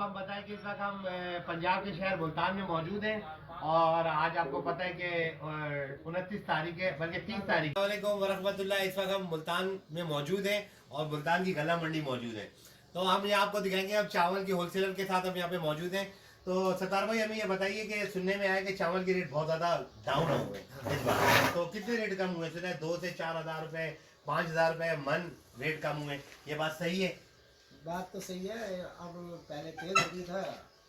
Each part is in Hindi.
हम बताएं कि इस वक्त हम पंजाब के शहर मुल्तान में मौजूद हैं और आज आपको पता है कि 29 तारीख है, बल्कि 30 तारीख। वालेकुम वरहमतुल्लाह। इस वक्त हम मुल्तान में मौजूद हैं और मुल्तान की गला मंडी मौजूद है। तो हम ये आपको दिखाएंगे, अब चावल के होलसेलर के साथ हम यहाँ पे मौजूद हैं। तो सतार भाई, हमें ये बताइए कि सुनने में आया कि चावल के रेट बहुत ज़्यादा डाउन हो गए इस बार, तो कितने रेट कम हुए? सुना है 2 से 4 हज़ार रुपये, 5 हज़ार रुपये मन रेट कम हुए, ये बात सही है? बात तो सही है। अब पहले तेल होती था,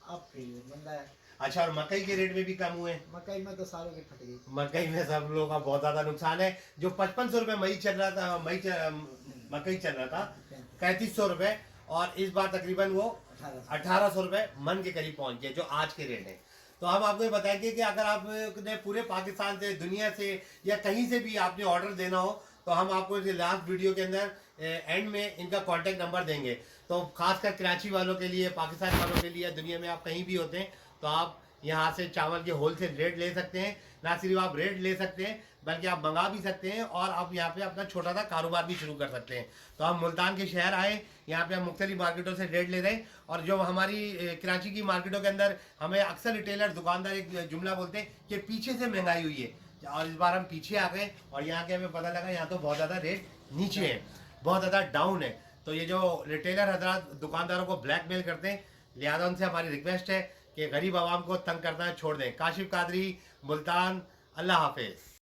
अब फिर मंदा है। अच्छा, और मकई के रेट में भी कम हुए? मकई में तो सालों की फट गई। मकई में सब लोगों का बहुत ज्यादा नुकसान है। जो 5500 रुपये मई चल रहा था, मकई चल रहा था 3500 रुपये, और इस बार तकरीबन वो 1800 रुपये मन के करीब पहुंच गए, जो आज के रेट है। तो हम आपको ये बताएंगे कि अगर आपने पूरे पाकिस्तान से, दुनिया से या कहीं से भी आपने ऑर्डर देना हो, तो हम आपको लास्ट वीडियो के अंदर एंड में इनका कांटेक्ट नंबर देंगे। तो खासकर कराची वालों के लिए, पाकिस्तान वालों के लिए, दुनिया में आप कहीं भी होते हैं तो आप यहाँ से चावल के होलसेल रेट ले सकते हैं। ना सिर्फ आप रेट ले सकते हैं, बल्कि आप मंगा भी सकते हैं और आप यहाँ पे अपना छोटा सा कारोबार भी शुरू कर सकते हैं। तो हम मुल्तान के शहर आए, यहाँ पे हम मुख्तलिफ मार्केटों से रेट ले रहे हैं। और जो हमारी कराची की मार्केटों के अंदर हमें अक्सर रिटेलर, दुकानदार एक जुमला बोलते हैं कि पीछे से महंगाई हुई है, और इस बार हम पीछे आ गए और यहाँ के हमें पता लगा यहाँ तो बहुत ज़्यादा रेट नीचे है, बहुत ज़्यादा डाउन है। तो ये जो रिटेलर हजरात दुकानदारों को ब्लैकमेल करते हैं, लिहाजा उनसे हमारी रिक्वेस्ट है कि गरीब आवाम को तंग करना छोड़ दें। काशिफ कादरी, मुल्तान। अल्लाह हाफिज़।